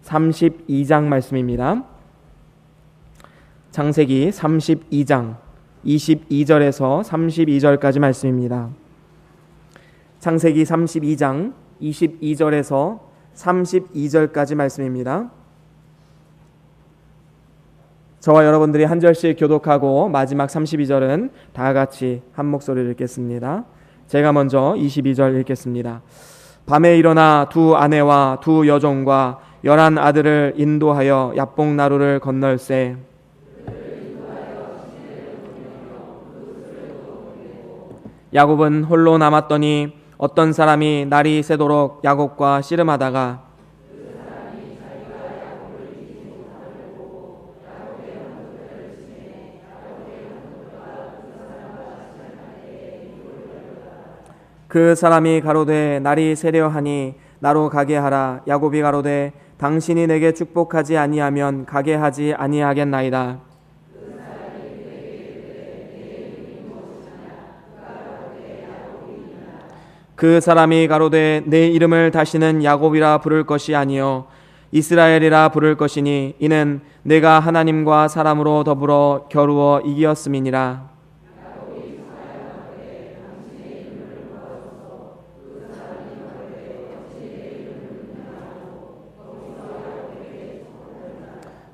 32장 말씀입니다. 창세기 32장 22절에서 32절까지 말씀입니다. 창세기 32장 22절에서 32절까지 말씀입니다. 저와 여러분들이 한 절씩 교독하고 마지막 32절은 다 같이 한 목소리를 읽겠습니다. 제가 먼저 22절 읽겠습니다. 밤에 일어나 두 아내와 두 여종과 11 아들을 인도하여 야복나루를 건널세. 야곱은 홀로 남았더니 어떤 사람이 날이 새도록 야곱과 씨름하다가 그 사람이 가로되 날이 새려 하니 나로 가게 하라. 야곱이 가로되 당신이 내게 축복하지 아니하면 가게 하지 아니하겠나이다. 그 사람이 가로되 내 이름을 다시는 야곱이라 부를 것이 아니요 이스라엘이라 부를 것이니 이는 내가 하나님과 사람으로 더불어 겨루어 이기었음이니라.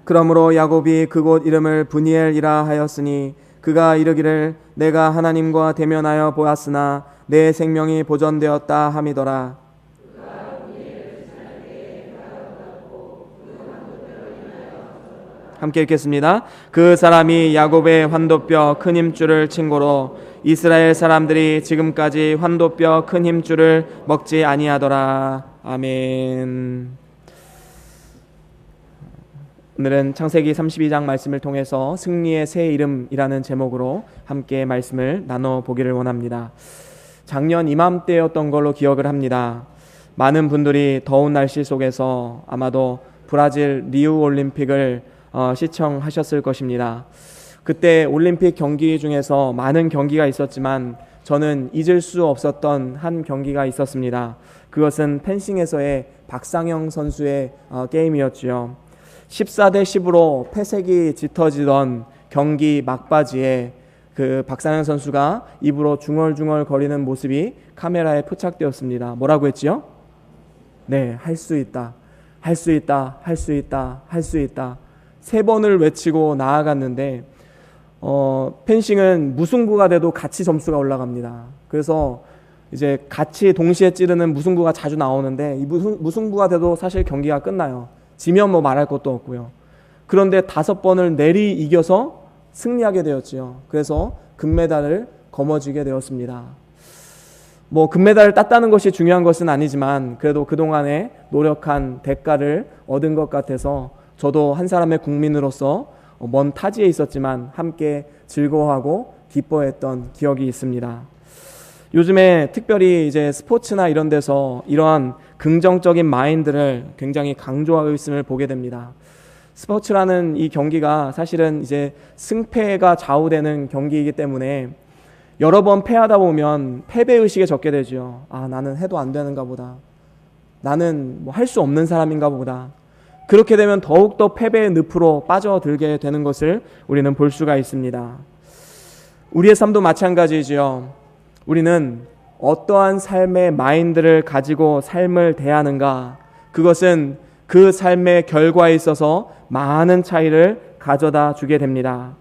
그러므로 야곱이 그곳 이름을 브니엘이라 하였으니 그가 이르기를 내가 하나님과 대면하여 보았으나 내 생명이 보존되었다 함이더라. 함께 읽겠습니다. 그 사람이 야곱의 환도뼈 큰 힘줄을 친고로 이스라엘 사람들이 지금까지 환도뼈 큰 힘줄을 먹지 아니하더라. 아멘. 오늘은 창세기 32장 말씀을 통해서 승리의 새 이름이라는 제목으로 함께 말씀을 나눠보기를 원합니다. 작년 이맘때였던 걸로 기억을 합니다. 많은 분들이 더운 날씨 속에서 아마도 브라질 리우 올림픽을 시청하셨을 것입니다. 그때 올림픽 경기 중에서 많은 경기가 있었지만 저는 잊을 수 없었던 한 경기가 있었습니다. 그것은 펜싱에서의 박상영 선수의 게임이었지요. 14대 10으로 패색이 짙어지던 경기 막바지에 그 박상현 선수가 입으로 중얼중얼 거리는 모습이 카메라에 포착되었습니다. 뭐라고 했지요? 네, 할 수 있다. 할 수 있다. 할 수 있다. 할 수 있다. 3번을 외치고 나아갔는데 펜싱은 무승부가 돼도 같이 점수가 올라갑니다. 그래서 이제 같이 동시에 찌르는 무승부가 자주 나오는데 이 무승부가 돼도 사실 경기가 끝나요. 지면 뭐 말할 것도 없고요. 그런데 5번을 내리 이겨서 승리하게 되었지요. 그래서 금메달을 거머쥐게 되었습니다. 뭐 금메달을 땄다는 것이 중요한 것은 아니지만 그래도 그동안에 노력한 대가를 얻은 것 같아서 저도 한 사람의 국민으로서 먼 타지에 있었지만 함께 즐거워하고 기뻐했던 기억이 있습니다. 요즘에 특별히 이제 스포츠나 이런 데서 이러한 긍정적인 마인드를 굉장히 강조하고 있음을 보게 됩니다. 스포츠라는 이 경기가 사실은 이제 승패가 좌우되는 경기이기 때문에 여러 번 패하다 보면 패배의식에 젖게 되죠. 아, 나는 해도 안 되는가 보다. 나는 뭐 할 수 없는 사람인가 보다. 그렇게 되면 더욱더 패배의 늪으로 빠져들게 되는 것을 우리는 볼 수가 있습니다. 우리의 삶도 마찬가지지요. 우리는 어떠한 삶의 마인드를 가지고 삶을 대하는가, 그것은 그 삶의 결과에 있어서 많은 차이를 가져다 주게 됩니다.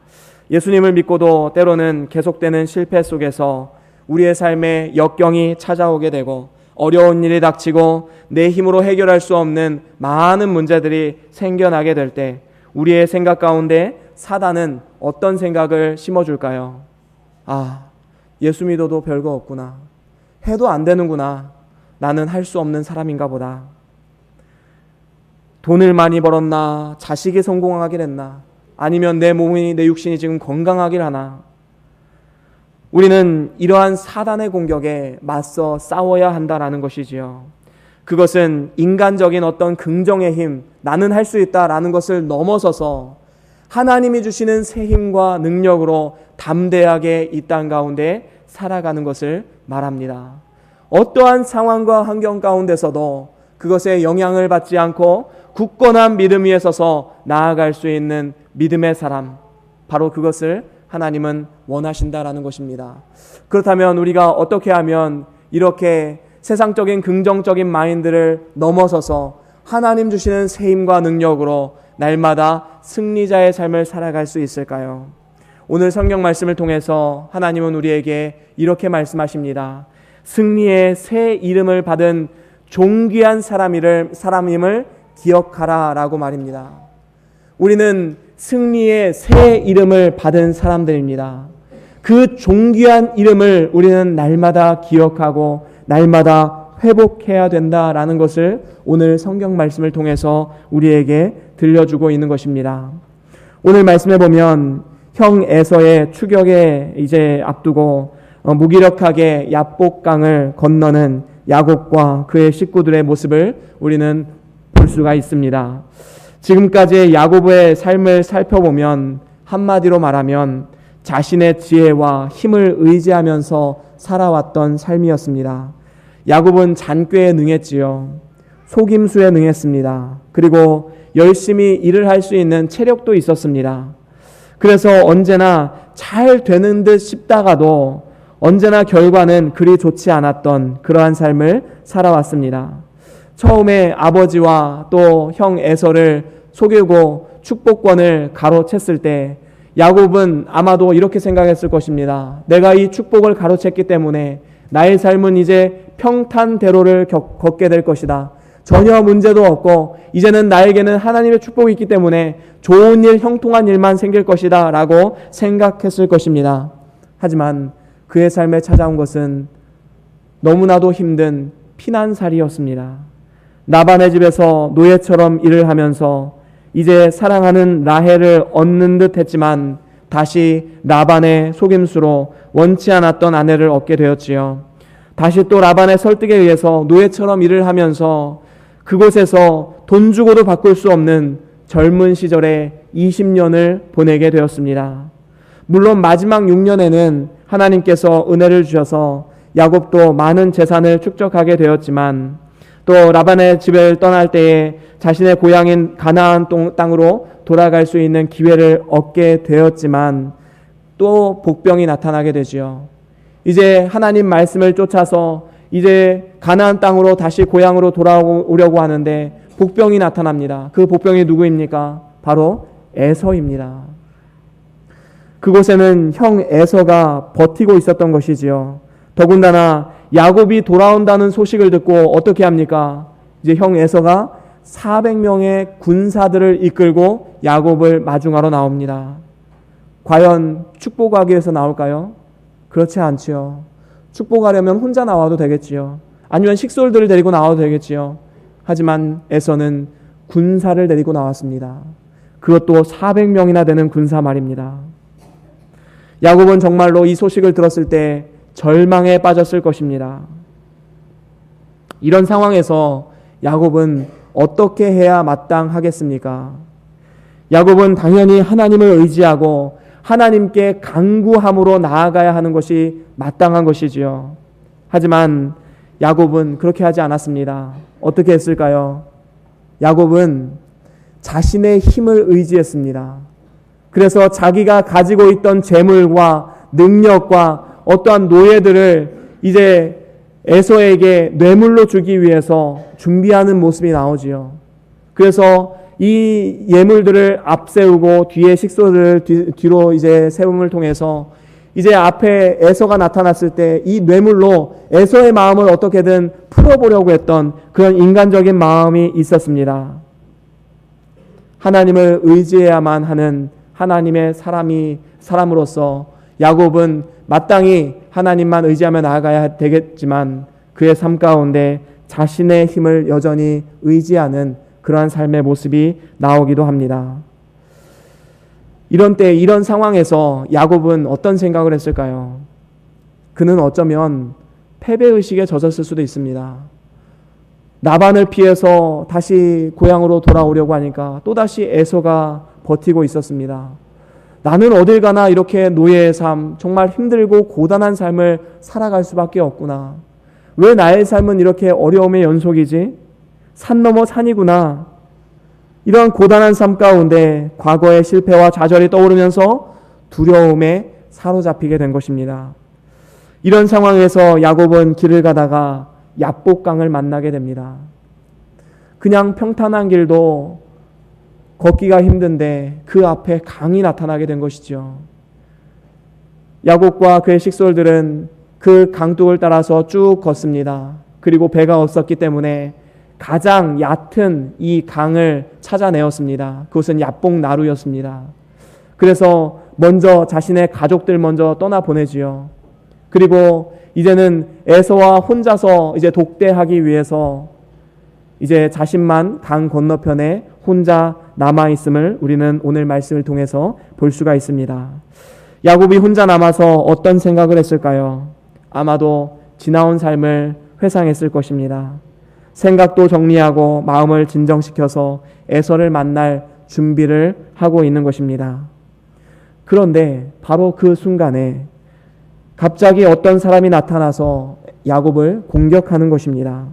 예수님을 믿고도 때로는 계속되는 실패 속에서 우리의 삶에 역경이 찾아오게 되고 어려운 일이 닥치고 내 힘으로 해결할 수 없는 많은 문제들이 생겨나게 될 때 우리의 생각 가운데 사단은 어떤 생각을 심어줄까요? 아, 예수 믿어도 별거 없구나. 해도 안 되는구나. 나는 할 수 없는 사람인가 보다. 돈을 많이 벌었나? 자식이 성공하길 했나? 아니면 내 몸이, 내 육신이 지금 건강하길 하나? 우리는 이러한 사단의 공격에 맞서 싸워야 한다라는 것이지요. 그것은 인간적인 어떤 긍정의 힘, 나는 할 수 있다라는 것을 넘어서서 하나님이 주시는 새 힘과 능력으로 담대하게 이 땅 가운데 살아가는 것을 말합니다. 어떠한 상황과 환경 가운데서도 그것에 영향을 받지 않고 굳건한 믿음 위에 서서 나아갈 수 있는 믿음의 사람, 바로 그것을 하나님은 원하신다라는 것입니다. 그렇다면 우리가 어떻게 하면 이렇게 세상적인 긍정적인 마인드를 넘어서서 하나님 주시는 세임과 능력으로 날마다 승리자의 삶을 살아갈 수 있을까요? 오늘 성경 말씀을 통해서 하나님은 우리에게 이렇게 말씀하십니다. 승리의 새 이름을 받은 존귀한 사람임을 기억하라 라고 말입니다. 우리는 승리의 새 이름을 받은 사람들입니다. 그 존귀한 이름을 우리는 날마다 기억하고 날마다 회복해야 된다라는 것을 오늘 성경 말씀을 통해서 우리에게 들려주고 있는 것입니다. 오늘 말씀에 보면 형 에서의 추격에 이제 앞두고 무기력하게 야복강을 건너는 야곱과 그의 식구들의 모습을 우리는 볼 수가 있습니다. 지금까지의 야곱의 삶을 살펴보면 한마디로 말하면 자신의 지혜와 힘을 의지하면서 살아왔던 삶이었습니다. 야곱은 잔꾀에 능했지요. 속임수에 능했습니다. 그리고 열심히 일을 할 수 있는 체력도 있었습니다. 그래서 언제나 잘 되는 듯 싶다가도 언제나 결과는 그리 좋지 않았던 그러한 삶을 살아왔습니다. 처음에 아버지와 또 형 에서를 속이고 축복권을 가로챘을 때 야곱은 아마도 이렇게 생각했을 것입니다. 내가 이 축복을 가로챘기 때문에 나의 삶은 이제 평탄대로를 걷게 될 것이다. 전혀 문제도 없고 이제는 나에게는 하나님의 축복이 있기 때문에 좋은 일, 형통한 일만 생길 것이다 라고 생각했을 것입니다. 하지만 그의 삶에 찾아온 것은 너무나도 힘든 피난살이었습니다. 라반의 집에서 노예처럼 일을 하면서 이제 사랑하는 라헬을 얻는 듯 했지만 다시 라반의 속임수로 원치 않았던 아내를 얻게 되었지요. 다시 또 라반의 설득에 의해서 노예처럼 일을 하면서 그곳에서 돈 주고도 바꿀 수 없는 젊은 시절에 20년을 보내게 되었습니다. 물론 마지막 6년에는 하나님께서 은혜를 주셔서 야곱도 많은 재산을 축적하게 되었지만 또 라반의 집을 떠날 때에 자신의 고향인 가나안 땅으로 돌아갈 수 있는 기회를 얻게 되었지만 또 복병이 나타나게 되지요. 이제 하나님 말씀을 쫓아서 이제 가나안 땅으로 다시 고향으로 돌아오려고 하는데 복병이 나타납니다. 그 복병이 누구입니까? 바로 에서입니다. 그곳에는 형 에서가 버티고 있었던 것이지요. 더군다나 야곱이 돌아온다는 소식을 듣고 어떻게 합니까? 이제 형 에서가 400명의 군사들을 이끌고 야곱을 마중하러 나옵니다. 과연 축복하기 위해서 나올까요? 그렇지 않지요. 축복하려면 혼자 나와도 되겠지요. 아니면 식솔들을 데리고 나와도 되겠지요. 하지만 에서는 군사를 데리고 나왔습니다. 그것도 400명이나 되는 군사 말입니다. 야곱은 정말로 이 소식을 들었을 때 절망에 빠졌을 것입니다. 이런 상황에서 야곱은 어떻게 해야 마땅하겠습니까? 야곱은 당연히 하나님을 의지하고 하나님께 간구함으로 나아가야 하는 것이 마땅한 것이지요. 하지만 야곱은 그렇게 하지 않았습니다. 어떻게 했을까요? 야곱은 자신의 힘을 의지했습니다. 그래서 자기가 가지고 있던 재물과 능력과 어떠한 노예들을 이제 에서에게 뇌물로 주기 위해서 준비하는 모습이 나오지요. 그래서 이 예물들을 앞세우고 뒤에 식소들을 뒤로 이제 세움을 통해서 이제 앞에 에서가 나타났을 때 이 뇌물로 에서의 마음을 어떻게든 풀어보려고 했던 그런 인간적인 마음이 있었습니다. 하나님을 의지해야만 하는 하나님의 사람으로서 야곱은 마땅히 하나님만 의지하며 나아가야 되겠지만 그의 삶 가운데 자신의 힘을 여전히 의지하는 그러한 삶의 모습이 나오기도 합니다. 이런 때, 이런 상황에서 야곱은 어떤 생각을 했을까요? 그는 어쩌면 패배의식에 젖었을 수도 있습니다. 라반을 피해서 다시 고향으로 돌아오려고 하니까 또다시 에서가 버티고 있었습니다. 나는 어딜 가나 이렇게 노예의 삶, 정말 힘들고 고단한 삶을 살아갈 수밖에 없구나. 왜 나의 삶은 이렇게 어려움의 연속이지? 산 넘어 산이구나. 이러한 고단한 삶 가운데 과거의 실패와 좌절이 떠오르면서 두려움에 사로잡히게 된 것입니다. 이런 상황에서 야곱은 길을 가다가 야복강을 만나게 됩니다. 그냥 평탄한 길도 걷기가 힘든데 그 앞에 강이 나타나게 된 것이죠. 야곱과 그의 식솔들은 그 강둑을 따라서 쭉 걷습니다. 그리고 배가 없었기 때문에 가장 얕은 이 강을 찾아내었습니다. 그것은 야복나루였습니다. 그래서 먼저 자신의 가족들 먼저 떠나보내지요. 그리고 이제는 에서와 혼자서 이제 독대하기 위해서 이제 자신만 강 건너편에 혼자 남아있음을 우리는 오늘 말씀을 통해서 볼 수가 있습니다. 야곱이 혼자 남아서 어떤 생각을 했을까요? 아마도 지나온 삶을 회상했을 것입니다. 생각도 정리하고 마음을 진정시켜서 에서를 만날 준비를 하고 있는 것입니다. 그런데 바로 그 순간에 갑자기 어떤 사람이 나타나서 야곱을 공격하는 것입니다.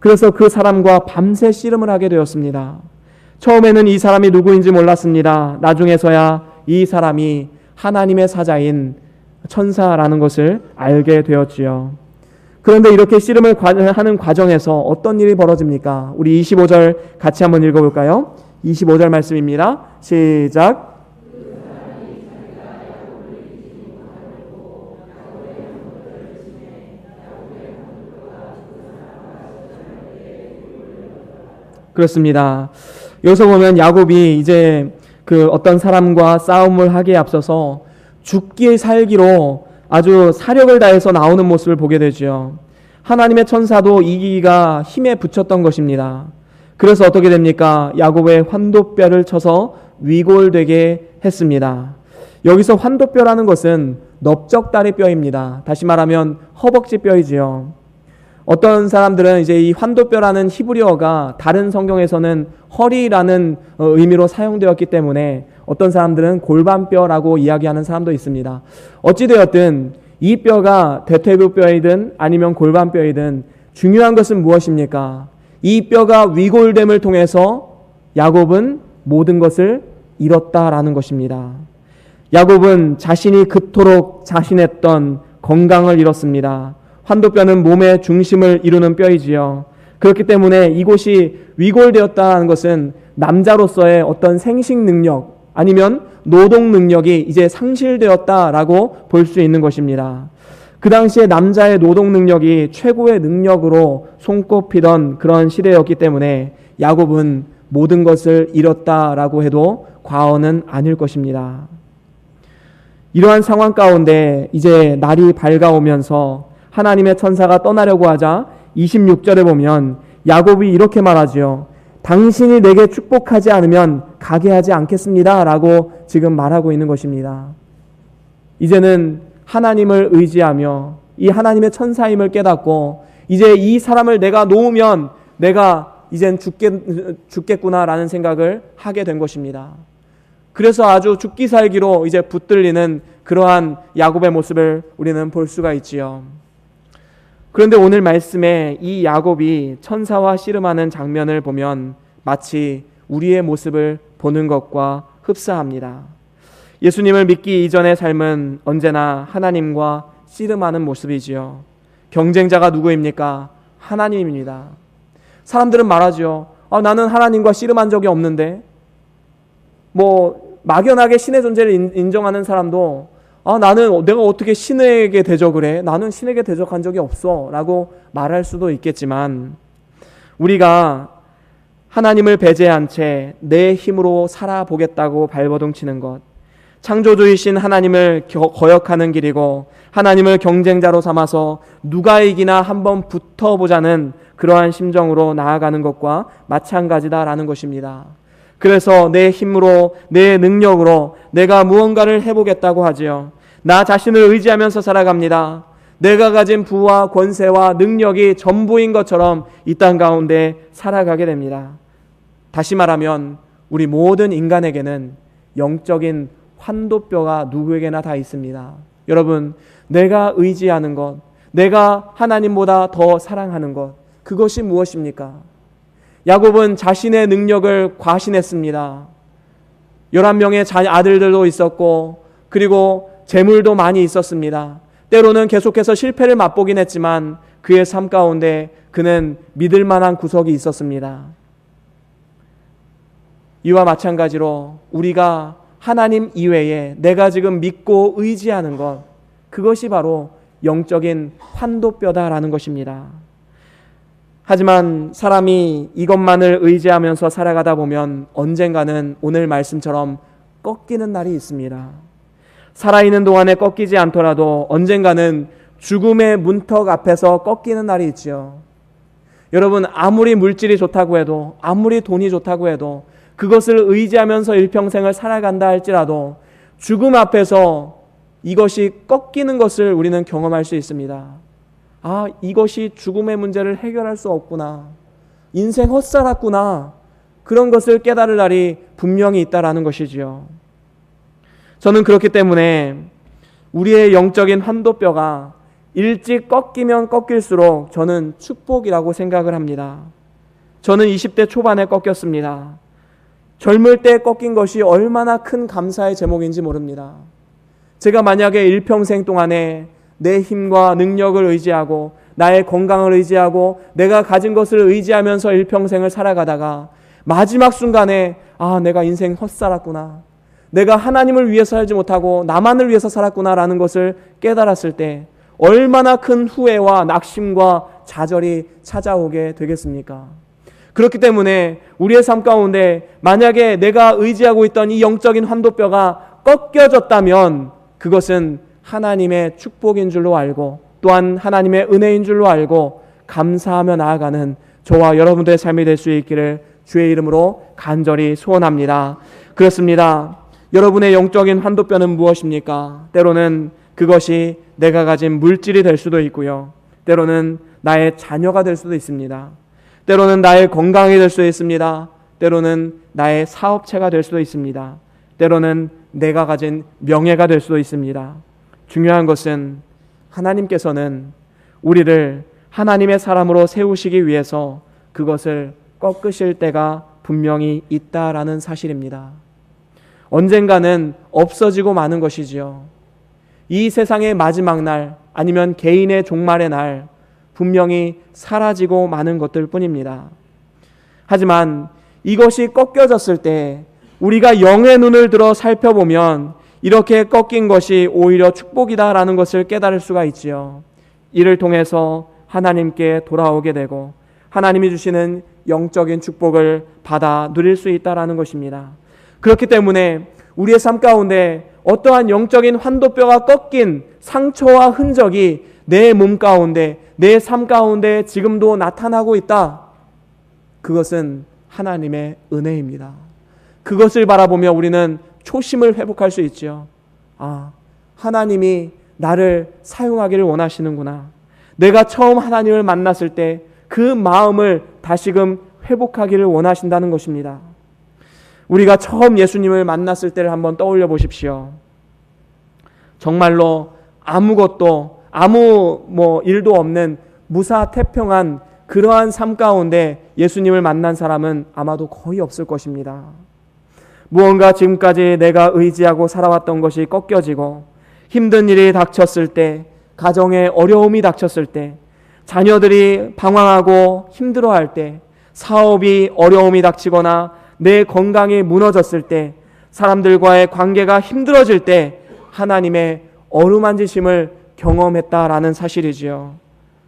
그래서 그 사람과 밤새 씨름을 하게 되었습니다. 처음에는 이 사람이 누구인지 몰랐습니다. 나중에서야 이 사람이 하나님의 사자인 천사라는 것을 알게 되었지요. 그런데 이렇게 씨름을 하는 과정에서 어떤 일이 벌어집니까? 우리 25절 같이 한번 읽어볼까요? 25절 말씀입니다. 시작. 그렇습니다. 여기서 보면 야곱이 이제 그 어떤 사람과 싸움을 하기에 앞서서 죽기 살기로 아주 사력을 다해서 나오는 모습을 보게 되죠. 하나님의 천사도 이기기가 힘에 붙였던 것입니다. 그래서 어떻게 됩니까? 야곱의 환도뼈를 쳐서 위골되게 했습니다. 여기서 환도뼈라는 것은 넓적다리 뼈입니다. 다시 말하면 허벅지 뼈이지요. 어떤 사람들은 이제 이 환도뼈라는 히브리어가 다른 성경에서는 허리라는 의미로 사용되었기 때문에 어떤 사람들은 골반뼈라고 이야기하는 사람도 있습니다. 어찌되었든 이 뼈가 대퇴부뼈이든 아니면 골반뼈이든 중요한 것은 무엇입니까? 이 뼈가 위골됨을 통해서 야곱은 모든 것을 잃었다라는 것입니다. 야곱은 자신이 그토록 자신했던 건강을 잃었습니다. 환도뼈는 몸의 중심을 이루는 뼈이지요. 그렇기 때문에 이곳이 위골되었다는 것은 남자로서의 어떤 생식 능력 아니면 노동 능력이 이제 상실되었다라고 볼 수 있는 것입니다. 그 당시에 남자의 노동 능력이 최고의 능력으로 손꼽히던 그런 시대였기 때문에 야곱은 모든 것을 잃었다라고 해도 과언은 아닐 것입니다. 이러한 상황 가운데 이제 날이 밝아오면서 하나님의 천사가 떠나려고 하자 26절에 보면 야곱이 이렇게 말하지요. 당신이 내게 축복하지 않으면 가게 하지 않겠습니다 라고 지금 말하고 있는 것입니다. 이제는 하나님을 의지하며 이 하나님의 천사임을 깨닫고 이제 이 사람을 내가 놓으면 내가 이젠 죽겠구나라는 생각을 하게 된 것입니다. 그래서 아주 죽기 살기로 이제 붙들리는 그러한 야곱의 모습을 우리는 볼 수가 있지요. 그런데 오늘 말씀에 이 야곱이 천사와 씨름하는 장면을 보면 마치 우리의 모습을 보는 것과 흡사합니다. 예수님을 믿기 이전의 삶은 언제나 하나님과 씨름하는 모습이지요. 경쟁자가 누구입니까? 하나님입니다. 사람들은 말하죠. 나는 하나님과 씨름한 적이 없는데. 막연하게 신의 존재를 인정하는 사람도 나는 내가 어떻게 신에게 대적을 해? 나는 신에게 대적한 적이 없어 라고 말할 수도 있겠지만 우리가 하나님을 배제한 채 내 힘으로 살아보겠다고 발버둥치는 것, 창조주이신 하나님을 거역하는 길이고 하나님을 경쟁자로 삼아서 누가 이기나 한번 붙어보자는 그러한 심정으로 나아가는 것과 마찬가지다라는 것입니다. 그래서 내 힘으로 내 능력으로 내가 무언가를 해보겠다고 하지요. 나 자신을 의지하면서 살아갑니다. 내가 가진 부와 권세와 능력이 전부인 것처럼 이 땅 가운데 살아가게 됩니다. 다시 말하면 우리 모든 인간에게는 영적인 환도뼈가 누구에게나 다 있습니다. 여러분, 내가 의지하는 것, 내가 하나님보다 더 사랑하는 것, 그것이 무엇입니까? 야곱은 자신의 능력을 과신했습니다. 11명의 아들들도 있었고 그리고 재물도 많이 있었습니다. 때로는 계속해서 실패를 맛보긴 했지만 그의 삶 가운데 그는 믿을 만한 구석이 있었습니다. 이와 마찬가지로 우리가 하나님 이외에 내가 지금 믿고 의지하는 것, 그것이 바로 영적인 환도뼈다라는 것입니다. 하지만 사람이 이것만을 의지하면서 살아가다 보면 언젠가는 오늘 말씀처럼 꺾이는 날이 있습니다. 살아있는 동안에 꺾이지 않더라도 언젠가는 죽음의 문턱 앞에서 꺾이는 날이 있지요. 여러분, 아무리 물질이 좋다고 해도, 아무리 돈이 좋다고 해도 그것을 의지하면서 일평생을 살아간다 할지라도 죽음 앞에서 이것이 꺾이는 것을 우리는 경험할 수 있습니다. 아, 이것이 죽음의 문제를 해결할 수 없구나. 인생 헛살았구나. 그런 것을 깨달을 날이 분명히 있다라는 것이지요. 저는 그렇기 때문에 우리의 영적인 환도뼈가 일찍 꺾이면 꺾일수록 저는 축복이라고 생각을 합니다. 저는 20대 초반에 꺾였습니다. 젊을 때 꺾인 것이 얼마나 큰 감사의 제목인지 모릅니다. 제가 만약에 일평생 동안에 내 힘과 능력을 의지하고 나의 건강을 의지하고 내가 가진 것을 의지하면서 일평생을 살아가다가 마지막 순간에 아, 내가 인생 헛살았구나. 내가 하나님을 위해서 살지 못하고 나만을 위해서 살았구나라는 것을 깨달았을 때 얼마나 큰 후회와 낙심과 좌절이 찾아오게 되겠습니까? 그렇기 때문에 우리의 삶 가운데 만약에 내가 의지하고 있던 이 영적인 환도뼈가 꺾여졌다면 그것은 하나님의 축복인 줄로 알고 또한 하나님의 은혜인 줄로 알고 감사하며 나아가는 저와 여러분들의 삶이 될 수 있기를 주의 이름으로 간절히 소원합니다. 그렇습니다. 여러분의 영적인 환도뼈는 무엇입니까? 때로는 그것이 내가 가진 물질이 될 수도 있고요. 때로는 나의 자녀가 될 수도 있습니다. 때로는 나의 건강이 될 수도 있습니다. 때로는 나의 사업체가 될 수도 있습니다. 때로는 내가 가진 명예가 될 수도 있습니다. 중요한 것은 하나님께서는 우리를 하나님의 사람으로 세우시기 위해서 그것을 꺾으실 때가 분명히 있다라는 사실입니다. 언젠가는 없어지고 마는 것이지요. 이 세상의 마지막 날 아니면 개인의 종말의 날 분명히 사라지고 마는 것들 뿐입니다. 하지만 이것이 꺾여졌을 때 우리가 영의 눈을 들어 살펴보면 이렇게 꺾인 것이 오히려 축복이다라는 것을 깨달을 수가 있지요. 이를 통해서 하나님께 돌아오게 되고 하나님이 주시는 영적인 축복을 받아 누릴 수 있다라는 것입니다. 그렇기 때문에 우리의 삶 가운데 어떠한 영적인 환도뼈가 꺾인 상처와 흔적이 내 몸 가운데, 내 삶 가운데 지금도 나타나고 있다. 그것은 하나님의 은혜입니다. 그것을 바라보며 우리는 초심을 회복할 수 있죠. 아, 하나님이 나를 사용하기를 원하시는구나. 내가 처음 하나님을 만났을 때 그 마음을 다시금 회복하기를 원하신다는 것입니다. 우리가 처음 예수님을 만났을 때를 한번 떠올려 보십시오. 정말로 아무것도 아무 일도 없는 무사태평한 그러한 삶 가운데 예수님을 만난 사람은 아마도 거의 없을 것입니다. 무언가 지금까지 내가 의지하고 살아왔던 것이 꺾여지고 힘든 일이 닥쳤을 때, 가정에 어려움이 닥쳤을 때, 자녀들이 방황하고 힘들어할 때, 사업이 어려움이 닥치거나 내 건강이 무너졌을 때, 사람들과의 관계가 힘들어질 때 하나님의 어루만지심을 경험했다라는 사실이지요.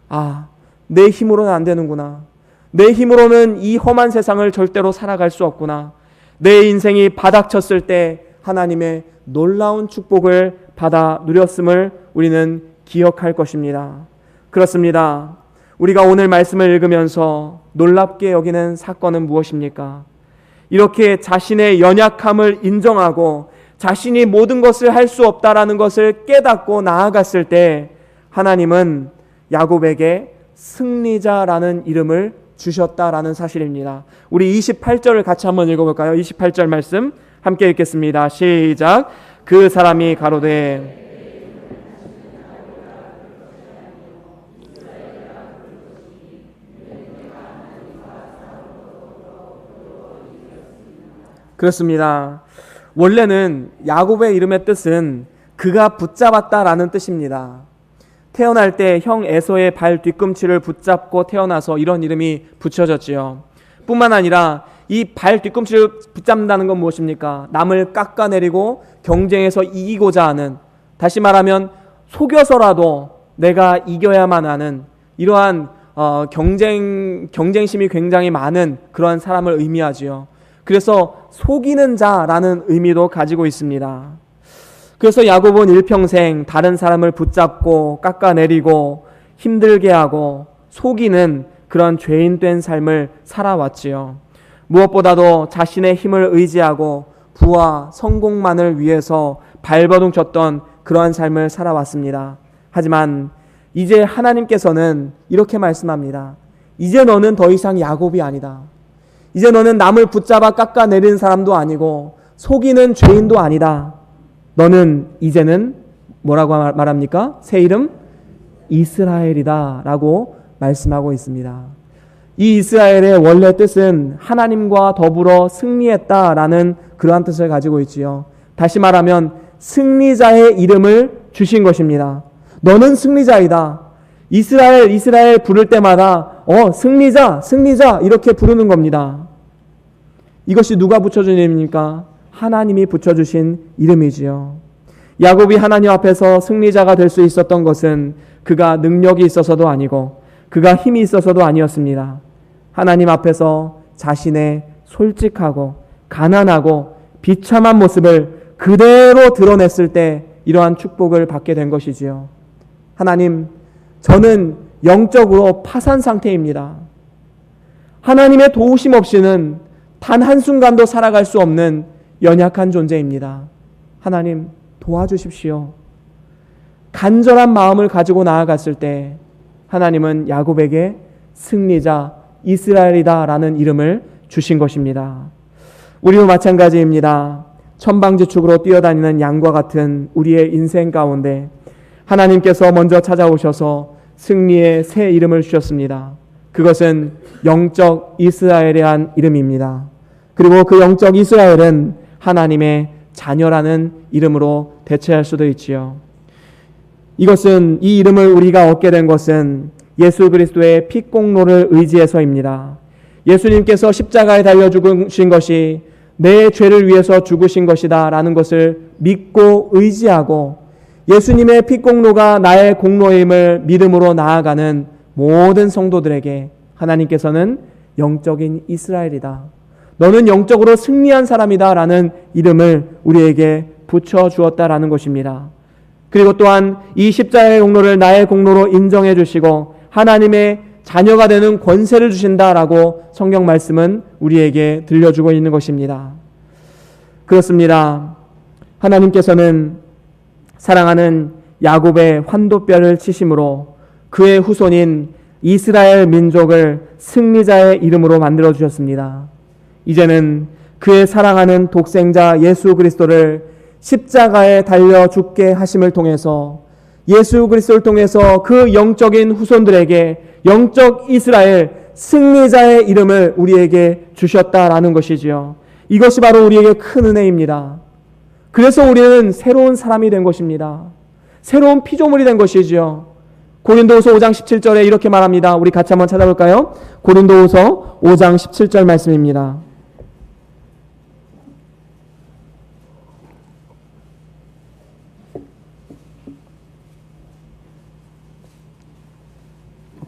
아, 내 힘으로는 안 되는구나. 내 힘으로는 이 험한 세상을 절대로 살아갈 수 없구나. 내 인생이 바닥쳤을 때 하나님의 놀라운 축복을 받아 누렸음을 우리는 기억할 것입니다. 그렇습니다. 우리가 오늘 말씀을 읽으면서 놀랍게 여기는 사건은 무엇입니까? 이렇게 자신의 연약함을 인정하고 자신이 모든 것을 할 수 없다라는 것을 깨닫고 나아갔을 때 하나님은 야곱에게 승리자라는 이름을 주셨다라는 사실입니다. 우리 28절을 같이 한번 읽어볼까요? 28절 말씀 함께 읽겠습니다. 시작. 그 사람이 가로되 그렇습니다. 원래는 야곱의 이름의 뜻은 그가 붙잡았다라는 뜻입니다. 태어날 때 형 에서의 발 뒤꿈치를 붙잡고 태어나서 이런 이름이 붙여졌지요. 뿐만 아니라 이 발 뒤꿈치를 붙잡는다는 건 무엇입니까? 남을 깎아내리고 경쟁에서 이기고자 하는, 다시 말하면 속여서라도 내가 이겨야만 하는 이러한 경쟁심이 굉장히 많은 그러한 사람을 의미하지요. 그래서 속이는 자라는 의미도 가지고 있습니다. 그래서 야곱은 일평생 다른 사람을 붙잡고 깎아내리고 힘들게 하고 속이는 그런 죄인된 삶을 살아왔지요. 무엇보다도 자신의 힘을 의지하고 부와 성공만을 위해서 발버둥 쳤던 그러한 삶을 살아왔습니다. 하지만 이제 하나님께서는 이렇게 말씀합니다. 이제 너는 더 이상 야곱이 아니다. 이제 너는 남을 붙잡아 깎아내리는 사람도 아니고 속이는 죄인도 아니다. 너는 이제는 뭐라고 말합니까? 새 이름 이스라엘이다 라고 말씀하고 있습니다. 이 이스라엘의 원래 뜻은 하나님과 더불어 승리했다라는 그러한 뜻을 가지고 있지요. 다시 말하면 승리자의 이름을 주신 것입니다. 너는 승리자이다. 이스라엘 부를 때마다 승리자 이렇게 부르는 겁니다. 이것이 누가 붙여준 이름입니까? 하나님이 붙여주신 이름이지요. 야곱이 하나님 앞에서 승리자가 될 수 있었던 것은 그가 능력이 있어서도 아니고 그가 힘이 있어서도 아니었습니다. 하나님 앞에서 자신의 솔직하고 가난하고 비참한 모습을 그대로 드러냈을 때 이러한 축복을 받게 된 것이지요. 하나님, 저는 영적으로 파산 상태입니다. 하나님의 도우심 없이는 단 한순간도 살아갈 수 없는 연약한 존재입니다. 하나님, 도와주십시오. 간절한 마음을 가지고 나아갔을 때 하나님은 야곱에게 승리자 이스라엘이다 라는 이름을 주신 것입니다. 우리도 마찬가지입니다. 천방지축으로 뛰어다니는 양과 같은 우리의 인생 가운데 하나님께서 먼저 찾아오셔서 승리의 새 이름을 주셨습니다. 그것은 영적 이스라엘이란 이름입니다. 그리고 그 영적 이스라엘은 하나님의 자녀라는 이름으로 대체할 수도 있지요. 이 이름을 우리가 얻게 된 것은 예수 그리스도의 피공로를 의지해서입니다. 예수님께서 십자가에 달려 죽으신 것이 내 죄를 위해서 죽으신 것이다 라는 것을 믿고 의지하고 예수님의 피공로가 나의 공로임을 믿음으로 나아가는 모든 성도들에게 하나님께서는 영적인 이스라엘이다, 너는 영적으로 승리한 사람이다 라는 이름을 우리에게 붙여주었다라는 것입니다. 그리고 또한 이 십자가의 공로를 나의 공로로 인정해 주시고 하나님의 자녀가 되는 권세를 주신다라고 성경 말씀은 우리에게 들려주고 있는 것입니다. 그렇습니다. 하나님께서는 사랑하는 야곱의 환도뼈를 치심으로 그의 후손인 이스라엘 민족을 승리자의 이름으로 만들어 주셨습니다. 이제는 그의 사랑하는 독생자 예수 그리스도를 십자가에 달려 죽게 하심을 통해서 예수 그리스도를 통해서 그 영적인 후손들에게 영적 이스라엘 승리자의 이름을 우리에게 주셨다라는 것이지요. 이것이 바로 우리에게 큰 은혜입니다. 그래서 우리는 새로운 사람이 된 것입니다. 새로운 피조물이 된 것이지요. 고린도후서 5장 17절에 이렇게 말합니다. 우리 같이 한번 찾아볼까요? 고린도후서 5장 17절 말씀입니다.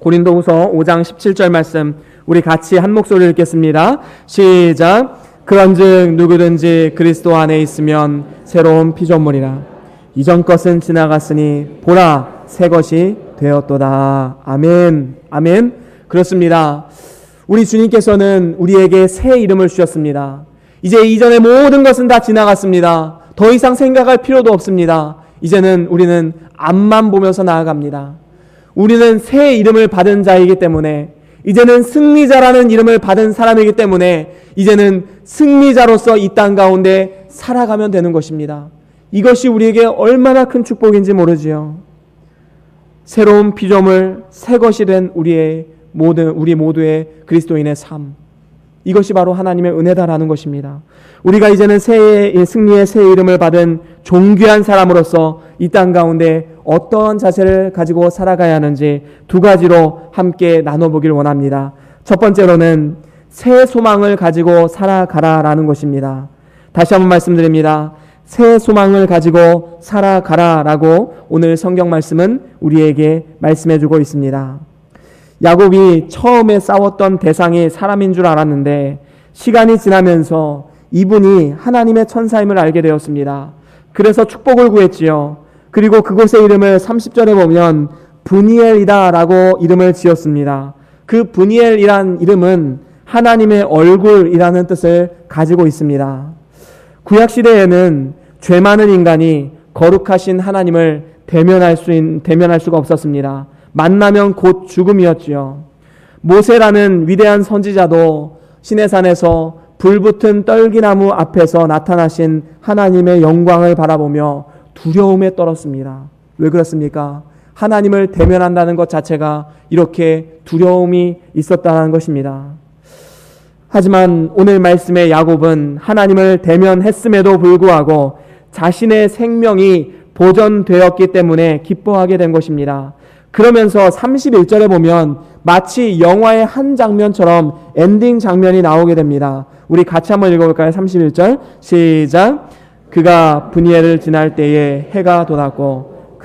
고린도후서 5장 17절 말씀 우리 같이 한 목소리를 읽겠습니다. 시작. 그런즉 누구든지 그리스도 안에 있으면 새로운 피조물이라. 이전 것은 지나갔으니 보라 새 것이 되었도다. 아멘. 아멘. 그렇습니다. 우리 주님께서는 우리에게 새 이름을 주셨습니다. 이제 이전의 모든 것은 다 지나갔습니다. 더 이상 생각할 필요도 없습니다. 이제는 우리는 앞만 보면서 나아갑니다. 우리는 새 이름을 받은 자이기 때문에, 이제는 승리자라는 이름을 받은 사람이기 때문에 이제는 승리자로서 이 땅 가운데 살아가면 되는 것입니다. 이것이 우리에게 얼마나 큰 축복인지 모르지요. 새로운 피조물, 새 것이 된 우리 모두의 그리스도인의 삶. 이것이 바로 하나님의 은혜다라는 것입니다. 우리가 이제는 승리의 새 이름을 받은 존귀한 사람으로서 이 땅 가운데 어떠한 자세를 가지고 살아가야 하는지 두 가지로 함께 나눠보길 원합니다. 첫 번째로는 새 소망을 가지고 살아가라라는 것입니다. 다시 한번 말씀드립니다. 새 소망을 가지고 살아가라라고 오늘 성경 말씀은 우리에게 말씀해주고 있습니다. 야곱이 처음에 싸웠던 대상이 사람인 줄 알았는데 시간이 지나면서 이분이 하나님의 천사임을 알게 되었습니다. 그래서 축복을 구했지요. 그리고 그곳의 이름을 30절에 보면 브니엘이다라고 이름을 지었습니다. 그 브니엘이란 이름은 하나님의 얼굴이라는 뜻을 가지고 있습니다. 구약시대에는 죄 많은 인간이 거룩하신 하나님을 대면할 수가 없었습니다. 만나면 곧 죽음이었지요. 모세라는 위대한 선지자도 시내산에서 불붙은 떨기나무 앞에서 나타나신 하나님의 영광을 바라보며 두려움에 떨었습니다. 왜 그렇습니까? 하나님을 대면한다는 것 자체가 이렇게 두려움이 있었다는 것입니다. 하지만 오늘 말씀의 야곱은 하나님을 대면했음에도 불구하고 자신의 생명이 보존되었기 때문에 기뻐하게 된 것입니다. 그러면서 31절에 보면 마치 영화의 한 장면처럼 엔딩 장면이 나오게 됩니다. 우리 같이 한번 읽어볼까요? 31절 시작. 그가 브니엘을 지날 때에 해가 돋았고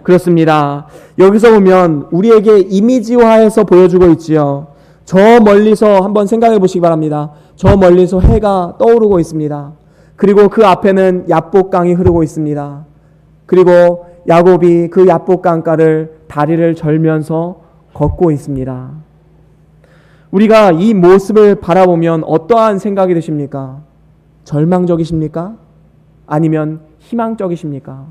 그렇습니다. 여기서 보면 우리에게 이미지화해서 보여주고 있지요. 저 멀리서 한번 생각해 보시기 바랍니다. 저 멀리서 해가 떠오르고 있습니다. 그리고 그 앞에는 야복강이 흐르고 있습니다. 그리고 야곱이 그 야복강가를 다리를 절면서 걷고 있습니다. 우리가 이 모습을 바라보면 어떠한 생각이 드십니까? 절망적이십니까? 아니면 희망적이십니까?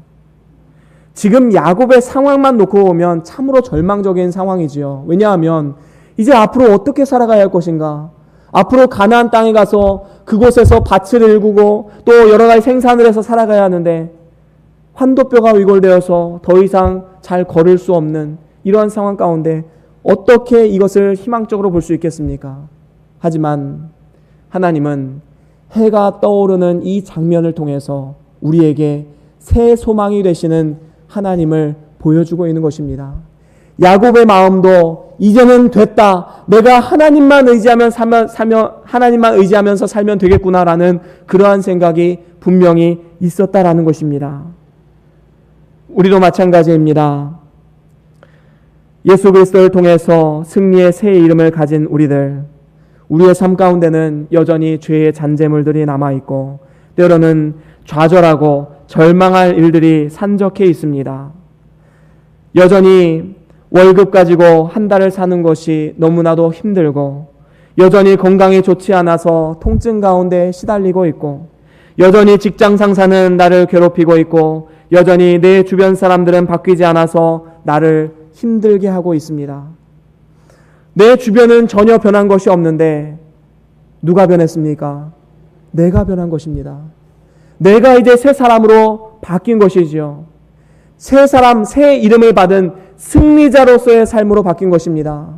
지금 야곱의 상황만 놓고 보면 참으로 절망적인 상황이지요. 왜냐하면 이제 앞으로 어떻게 살아가야 할 것인가? 앞으로 가나안 땅에 가서 그곳에서 밭을 일구고 또 여러 가지 생산을 해서 살아가야 하는데 환도뼈가 위골되어서 더 이상 잘 걸을 수 없는 이러한 상황 가운데 어떻게 이것을 희망적으로 볼 수 있겠습니까? 하지만 하나님은 해가 떠오르는 이 장면을 통해서 우리에게 새 소망이 되시는 하나님을 보여주고 있는 것입니다. 야곱의 마음도 이제는 됐다. 내가 하나님만 의지하면서 살면 되겠구나라는 그러한 생각이 분명히 있었다라는 것입니다. 우리도 마찬가지입니다. 예수 그리스도를 통해서 승리의 새 이름을 가진 우리의 삶 가운데는 여전히 죄의 잔재물들이 남아있고 때로는 좌절하고 절망할 일들이 산적해 있습니다. 여전히 월급 가지고 한 달을 사는 것이 너무나도 힘들고 여전히 건강이 좋지 않아서 통증 가운데 시달리고 있고 여전히 직장 상사는 나를 괴롭히고 있고 여전히 내 주변 사람들은 바뀌지 않아서 나를 힘들게 하고 있습니다. 내 주변은 전혀 변한 것이 없는데 누가 변했습니까? 내가 변한 것입니다. 내가 이제 새 사람으로 바뀐 것이지요. 새 사람, 새 이름을 받은 승리자로서의 삶으로 바뀐 것입니다.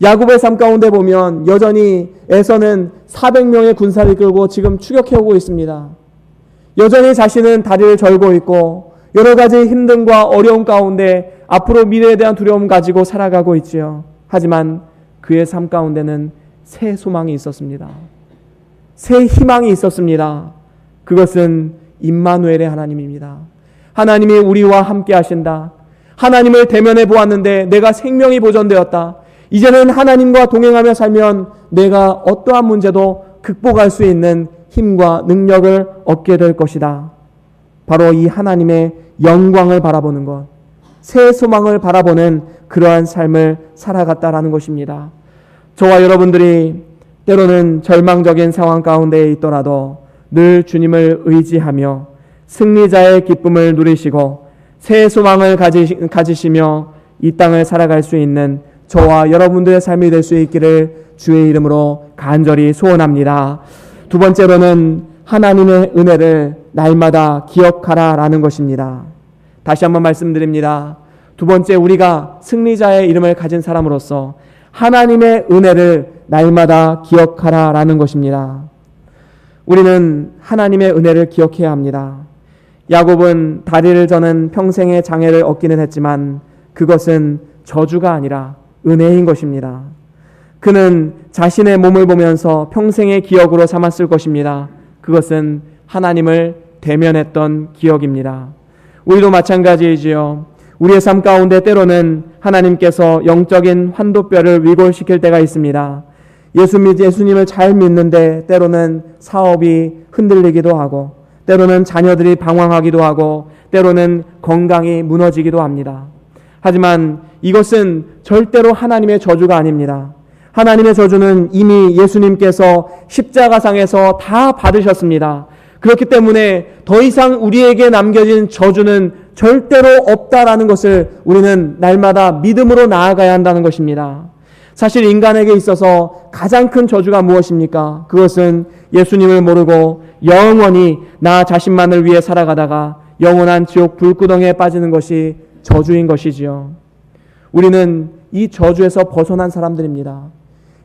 야곱의 삶 가운데 보면 여전히 에서는 400명의 군사를 끌고 지금 추격해오고 있습니다. 여전히 자신은 다리를 절고 있고 여러 가지 힘듦과 어려움 가운데 앞으로 미래에 대한 두려움 가지고 살아가고 있지요. 하지만 그의 삶 가운데는 새 소망이 있었습니다. 새 희망이 있었습니다. 그것은 임마누엘의 하나님입니다. 하나님이 우리와 함께 하신다. 하나님을 대면해 보았는데 내가 생명이 보존되었다. 이제는 하나님과 동행하며 살면 내가 어떠한 문제도 극복할 수 있는 힘과 능력을 얻게 될 것이다. 바로 이 하나님의 영광을 바라보는 것, 새 소망을 바라보는 그러한 삶을 살아갔다라는 것입니다. 저와 여러분들이 때로는 절망적인 상황 가운데 있더라도 늘 주님을 의지하며 승리자의 기쁨을 누리시고 새 소망을 가지시며 이 땅을 살아갈 수 있는 저와 여러분들의 삶이 될 수 있기를 주의 이름으로 간절히 소원합니다. 두 번째로는 하나님의 은혜를 날마다 기억하라라는 것입니다. 다시 한번 말씀드립니다. 두 번째, 우리가 승리자의 이름을 가진 사람으로서 하나님의 은혜를 날마다 기억하라라는 것입니다. 우리는 하나님의 은혜를 기억해야 합니다. 야곱은 다리를 저는 평생의 장애를 얻기는 했지만 그것은 저주가 아니라 은혜인 것입니다. 그는 자신의 몸을 보면서 평생의 기억으로 삼았을 것입니다. 그것은 하나님을 대면했던 기억입니다. 우리도 마찬가지이지요. 우리의 삶 가운데 때로는 하나님께서 영적인 환도뼈를 위골시킬 때가 있습니다. 예수님을 잘 믿는데 때로는 사업이 흔들리기도 하고, 때로는 자녀들이 방황하기도 하고, 때로는 건강이 무너지기도 합니다. 하지만 이것은 절대로 하나님의 저주가 아닙니다. 하나님의 저주는 이미 예수님께서 십자가상에서 다 받으셨습니다. 그렇기 때문에 더 이상 우리에게 남겨진 저주는 절대로 없다라는 것을 우리는 날마다 믿음으로 나아가야 한다는 것입니다. 사실 인간에게 있어서 가장 큰 저주가 무엇입니까? 그것은 예수님을 모르고 영원히 나 자신만을 위해 살아가다가 영원한 지옥 불구덩이에 빠지는 것이 저주인 것이지요. 우리는 이 저주에서 벗어난 사람들입니다.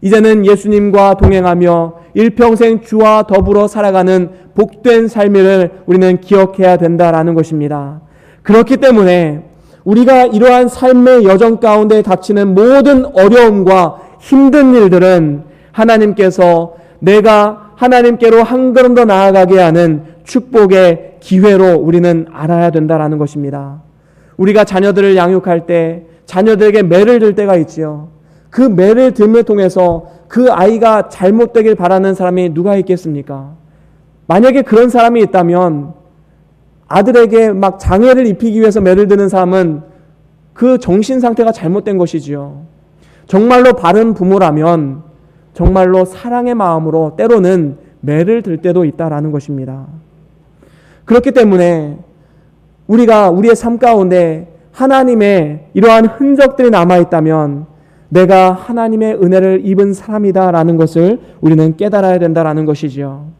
이제는 예수님과 동행하며 일평생 주와 더불어 살아가는 복된 삶을 우리는 기억해야 된다라는 것입니다. 그렇기 때문에 우리가 이러한 삶의 여정 가운데 닥치는 모든 어려움과 힘든 일들은 하나님께서 내가 하나님께로 한 걸음 더 나아가게 하는 축복의 기회로 우리는 알아야 된다라는 것입니다. 우리가 자녀들을 양육할 때 자녀들에게 매를 들 때가 있지요. 그 매를 듦을 통해서 그 아이가 잘못되길 바라는 사람이 누가 있겠습니까? 만약에 그런 사람이 있다면 아들에게 막 장애를 입히기 위해서 매를 드는 사람은 그 정신 상태가 잘못된 것이지요. 정말로 바른 부모라면 정말로 사랑의 마음으로 때로는 매를 들 때도 있다라는 것입니다. 그렇기 때문에 우리가 우리의 삶 가운데 하나님의 이러한 흔적들이 남아있다면 내가 하나님의 은혜를 입은 사람이다라는 것을 우리는 깨달아야 된다라는 것이지요.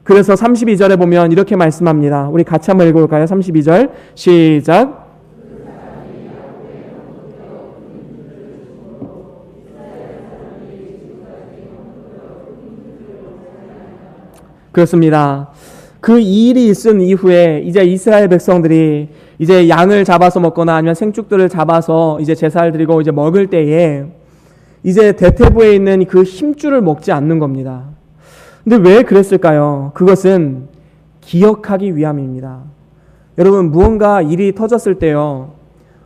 그래서 32절에 보면 이렇게 말씀합니다. 우리 같이 한번 읽어볼까요? 32절 시작. 그렇습니다. 그 일이 있은 이후에 이제 이스라엘 백성들이 이제 양을 잡아서 먹거나 아니면 생축들을 잡아서 이제 제사를 드리고 이제 먹을 때에 이제 대퇴부에 있는 그 힘줄을 먹지 않는 겁니다. 근데 왜 그랬을까요? 그것은 기억하기 위함입니다. 여러분, 무언가 일이 터졌을 때요,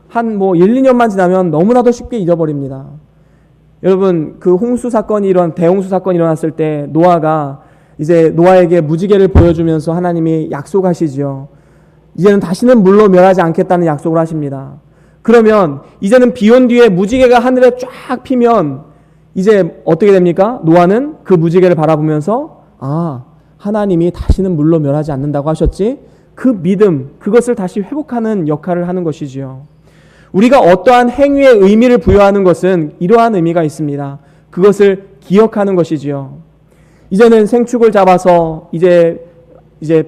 한 1, 2년만 지나면 너무나도 쉽게 잊어버립니다. 여러분, 그 홍수 사건이 대홍수 사건이 일어났을 때 노아가 이제 노아에게 무지개를 보여주면서 하나님이 약속하시죠. 이제는 다시는 물로 멸하지 않겠다는 약속을 하십니다. 그러면 이제는 비 온 뒤에 무지개가 하늘에 쫙 피면 이제 어떻게 됩니까? 노아는 그 무지개를 바라보면서 하나님이 다시는 물로 멸하지 않는다고 하셨지? 그 믿음, 그것을 다시 회복하는 역할을 하는 것이지요. 우리가 어떠한 행위의 의미를 부여하는 것은 이러한 의미가 있습니다. 그것을 기억하는 것이지요. 이제는 생축을 잡아서 이제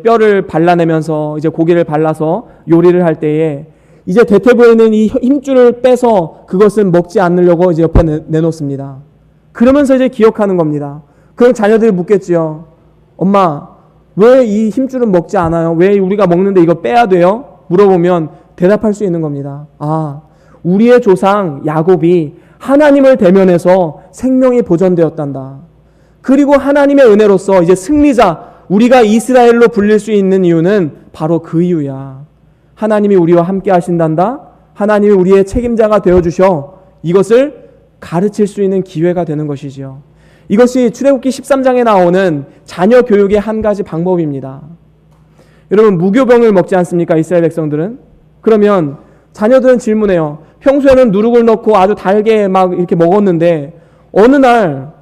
뼈를 발라내면서 이제 고기를 발라서 요리를 할 때에 이제 대퇴부에 있는 이 힘줄을 빼서 그것은 먹지 않으려고 이제 옆에 내놓습니다. 그러면서 이제 기억하는 겁니다. 그럼 자녀들이 묻겠지요. 엄마, 왜 이 힘줄은 먹지 않아요? 왜 우리가 먹는데 이거 빼야 돼요? 물어보면 대답할 수 있는 겁니다. 우리의 조상 야곱이 하나님을 대면해서 생명이 보존되었단다. 그리고 하나님의 은혜로서 이제 승리자, 우리가 이스라엘로 불릴 수 있는 이유는 바로 그 이유야. 하나님이 우리와 함께 하신단다. 하나님이 우리의 책임자가 되어주셔. 이것을 가르칠 수 있는 기회가 되는 것이지요. 이것이 출애굽기 13장에 나오는 자녀 교육의 한 가지 방법입니다. 여러분, 무교병을 먹지 않습니까? 이스라엘 백성들은. 그러면 자녀들은 질문해요. 평소에는 누룩을 넣고 아주 달게 막 이렇게 먹었는데 어느 날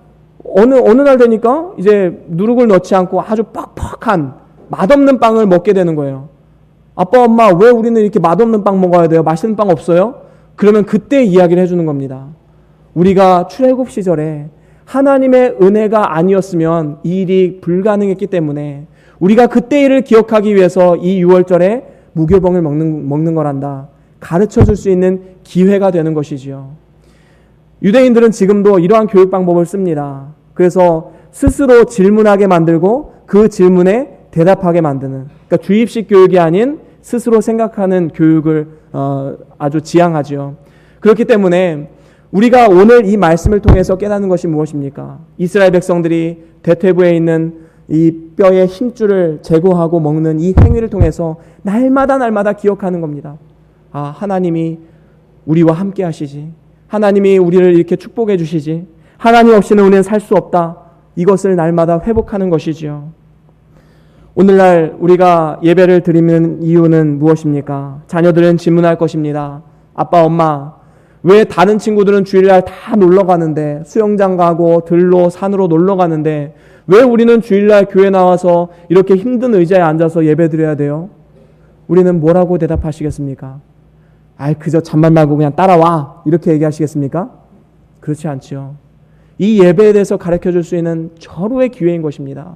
되니까 이제 누룩을 넣지 않고 아주 뻑뻑한 맛없는 빵을 먹게 되는 거예요. 아빠, 엄마, 왜 우리는 이렇게 맛없는 빵 먹어야 돼요? 맛있는 빵 없어요? 그러면 그때 이야기를 해주는 겁니다. 우리가 출애굽 시절에 하나님의 은혜가 아니었으면 이 일이 불가능했기 때문에 우리가 그때 일을 기억하기 위해서 이 6월절에 무교병을 먹는 거란다. 가르쳐 줄 수 있는 기회가 되는 것이지요. 이것이 출애굽기 13장에 나오는 자녀 교육의 한 가지 방법입니다. 여러분, 무교병을 먹지 않습니까? 이스라엘 백성들은. 그러면 자녀들은 질문해요. 평소에는 누룩을 넣고 아주 달게 막 이렇게 먹었는데 어느 날 되니까 이제 누룩을 넣지 않고 아주 뻑뻑한 맛없는 빵을 먹게 되는 거예요. 아빠, 엄마, 왜 우리는 이렇게 맛없는 빵 먹어야 돼요? 맛있는 빵 없어요? 그러면 그때 이야기를 해주는 겁니다. 우리가 출애굽 시절에 하나님의 은혜가 아니었으면 이 일이 불가능했기 때문에 우리가 그때 일을 기억하기 위해서 이 6월절에 무교병을 먹는 거란다. 가르쳐 줄 수 있는 기회가 되는 것이지요. 유대인들은 지금도 이러한 교육 방법을 씁니다. 그래서 스스로 질문하게 만들고 그 질문에 대답하게 만드는, 그러니까 주입식 교육이 아닌 스스로 생각하는 교육을 아주 지향하죠. 그렇기 때문에 우리가 오늘 이 말씀을 통해서 깨닫는 것이 무엇입니까? 이스라엘 백성들이 대퇴부에 있는 이 뼈의 힘줄을 제거하고 먹는 이 행위를 통해서 날마다 기억하는 겁니다. 아, 하나님이 우리와 함께 하시지. 하나님이 우리를 이렇게 축복해 주시지. 하나님 없이는 우리는 살 수 없다. 이것을 날마다 회복하는 것이지요. 오늘날 우리가 예배를 드리는 이유는 무엇입니까? 자녀들은 질문할 것입니다. 아빠, 엄마, 왜 다른 친구들은 주일날 다 놀러 가는데, 수영장 가고 들로 산으로 놀러 가는데 왜 우리는 주일날 교회 나와서 이렇게 힘든 의자에 앉아서 예배 드려야 돼요? 우리는 뭐라고 대답하시겠습니까? 아이, 그저 잔말 말고 그냥 따라와, 이렇게 얘기하시겠습니까? 그렇지 않지요. 이 예배에 대해서 가르쳐 줄 수 있는 절호의 기회인 것입니다.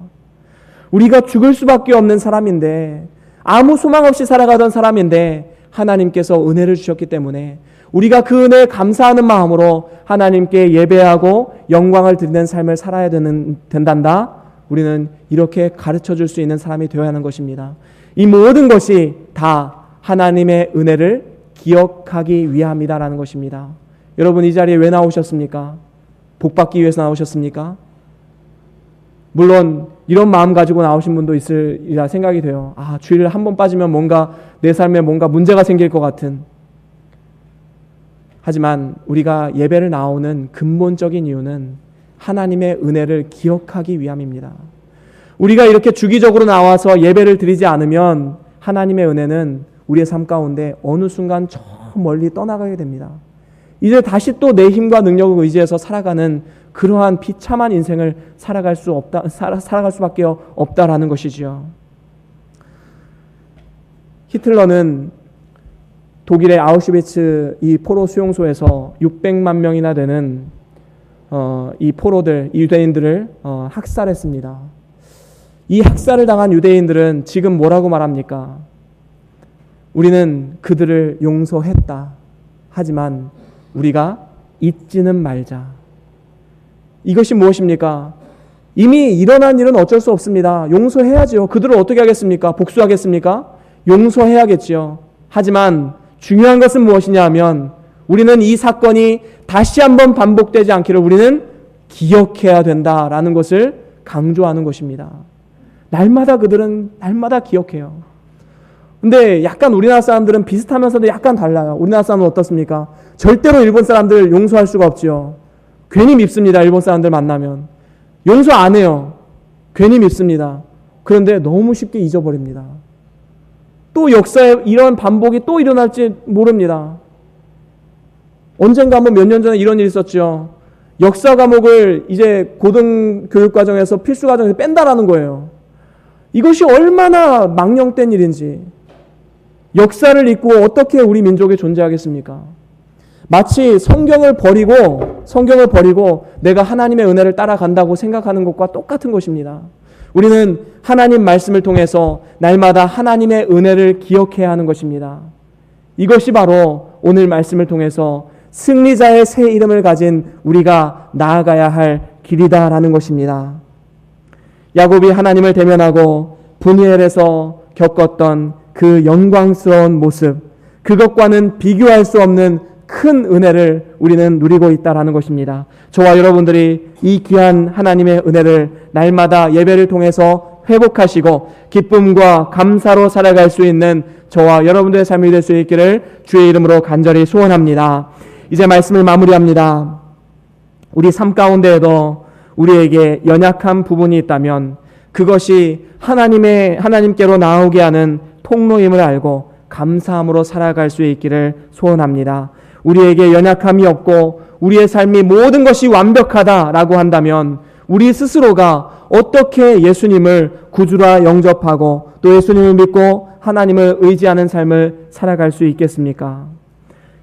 우리가 죽을 수밖에 없는 사람인데, 아무 소망 없이 살아가던 사람인데 하나님께서 은혜를 주셨기 때문에 우리가 그 은혜에 감사하는 마음으로 하나님께 예배하고 영광을 드리는 삶을 살아야 된단다. 우리는 이렇게 가르쳐 줄 수 있는 사람이 되어야 하는 것입니다. 이 모든 것이 다 하나님의 은혜를 기억하기 위함이다라는 것입니다. 여러분, 이 자리에 왜 나오셨습니까? 복 받기 위해서 나오셨습니까? 물론 이런 마음 가지고 나오신 분도 있으리라 생각이 돼요. 아, 주일을 한 번 빠지면 뭔가 내 삶에 뭔가 문제가 생길 것 같은. 하지만 우리가 예배를 나오는 근본적인 이유는 하나님의 은혜를 기억하기 위함입니다. 우리가 이렇게 주기적으로 나와서 예배를 드리지 않으면 하나님의 은혜는 우리의 삶 가운데 어느 순간 저 멀리 떠나가게 됩니다. 이제 다시 또 내 힘과 능력을 의지해서 살아가는 그러한 비참한 인생을 살아갈 수밖에 없다라는 것이지요. 히틀러는 독일의 아우슈비츠 이 포로 수용소에서 600만 명이나 되는 이 포로들, 유대인들을 학살했습니다. 이 학살을 당한 유대인들은 지금 뭐라고 말합니까? 우리는 그들을 용서했다. 하지만 우리가 잊지는 말자. 이것이 무엇입니까? 이미 일어난 일은 어쩔 수 없습니다. 용서해야죠. 그들을 어떻게 하겠습니까? 복수하겠습니까? 용서해야겠지요. 하지만 중요한 것은 무엇이냐 하면 우리는 이 사건이 다시 한번 반복되지 않기를 우리는 기억해야 된다라는 것을 강조하는 것입니다. 날마다 그들은 날마다 기억해요. 근데 약간 우리나라 사람들은 비슷하면서도 약간 달라요. 우리나라 사람은 어떻습니까? 절대로 일본 사람들 용서할 수가 없지요. 괜히 밉습니다. 일본 사람들 만나면. 용서 안 해요. 괜히 밉습니다. 그런데 너무 쉽게 잊어버립니다. 또 역사에 이런 반복이 또 일어날지 모릅니다. 언젠가 한번 몇 년 전에 이런 일이 있었죠. 역사 과목을 이제 고등교육과정에서 필수과정에서 뺀다라는 거예요. 이것이 얼마나 망령된 일인지. 역사를 잊고 어떻게 우리 민족이 존재하겠습니까? 마치 성경을 버리고 내가 하나님의 은혜를 따라간다고 생각하는 것과 똑같은 것입니다. 우리는 하나님 말씀을 통해서 날마다 하나님의 은혜를 기억해야 하는 것입니다. 이것이 바로 오늘 말씀을 통해서 승리자의 새 이름을 가진 우리가 나아가야 할 길이다라는 것입니다. 야곱이 하나님을 대면하고 브니엘에서 겪었던 그 영광스러운 모습, 그것과는 비교할 수 없는 큰 은혜를 우리는 누리고 있다라는 것입니다. 저와 여러분들이 이 귀한 하나님의 은혜를 날마다 예배를 통해서 회복하시고 기쁨과 감사로 살아갈 수 있는 저와 여러분들의 삶이 될 수 있기를 주의 이름으로 간절히 소원합니다. 이제 말씀을 마무리합니다. 우리 삶 가운데에도 우리에게 연약한 부분이 있다면 그것이 하나님께로 나오게 하는 통로임을 알고 감사함으로 살아갈 수 있기를 소원합니다. 우리에게 연약함이 없고 우리의 삶이 모든 것이 완벽하다라고 한다면 우리 스스로가 어떻게 예수님을 구주라 영접하고 또 예수님을 믿고 하나님을 의지하는 삶을 살아갈 수 있겠습니까?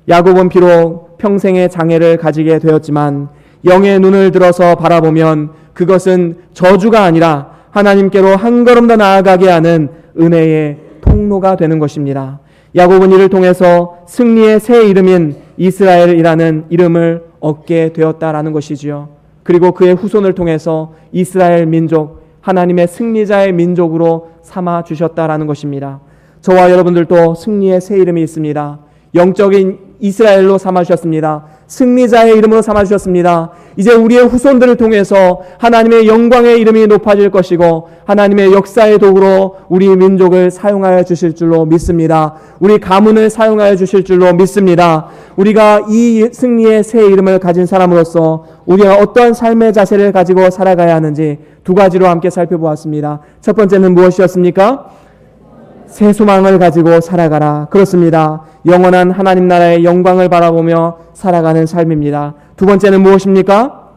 야곱은 비록 평생의 장애를 가지게 되었지만 영의 눈을 들어서 바라보면 그것은 저주가 아니라 하나님께로 한 걸음 더 나아가게 하는 은혜의 통로가 되는 것입니다. 야곱은 이를 통해서 승리의 새 이름인 이스라엘이라는 이름을 얻게 되었다라는 것이지요. 그리고 그의 후손을 통해서 이스라엘 민족, 하나님의 승리자의 민족으로 삼아 주셨다라는 것입니다. 저와 여러분들도 승리의 새 이름이 있습니다. 영적인 이스라엘로 삼아 주셨습니다. 승리자의 이름으로 삼아 주셨습니다. 이제 우리의 후손들을 통해서 하나님의 영광의 이름이 높아질 것이고 하나님의 역사의 도구로 우리 민족을 사용하여 주실 줄로 믿습니다. 우리 가문을 사용하여 주실 줄로 믿습니다. 우리가 이 승리의 새 이름을 가진 사람으로서 우리가 어떠한 삶의 자세를 가지고 살아가야 하는지 두 가지로 함께 살펴보았습니다. 첫 번째는 무엇이었습니까? 새 소망을 가지고 살아가라. 그렇습니다. 영원한 하나님 나라의 영광을 바라보며 살아가는 삶입니다. 두 번째는 무엇입니까?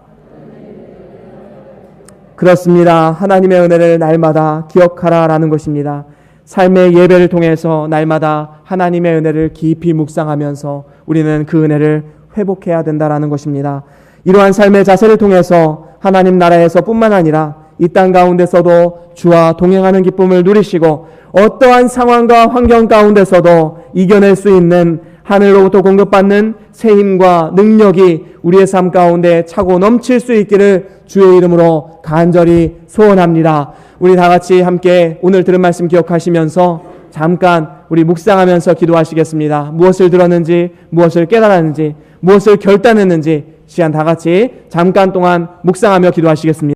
그렇습니다. 하나님의 은혜를 날마다 기억하라라는 것입니다. 삶의 예배를 통해서 날마다 하나님의 은혜를 깊이 묵상하면서 우리는 그 은혜를 회복해야 된다라는 것입니다. 이러한 삶의 자세를 통해서 하나님 나라에서 뿐만 아니라 이 땅 가운데서도 주와 동행하는 기쁨을 누리시고 어떠한 상황과 환경 가운데서도 이겨낼 수 있는 하늘로부터 공급받는 새 힘과 능력이 우리의 삶 가운데 차고 넘칠 수 있기를 주의 이름으로 간절히 소원합니다. 우리 다 같이 함께 오늘 들은 말씀 기억하시면서 잠깐 우리 묵상하면서 기도하시겠습니다. 무엇을 들었는지, 무엇을 깨달았는지, 무엇을 결단했는지 시간 다 같이 잠깐 동안 묵상하며 기도하시겠습니다.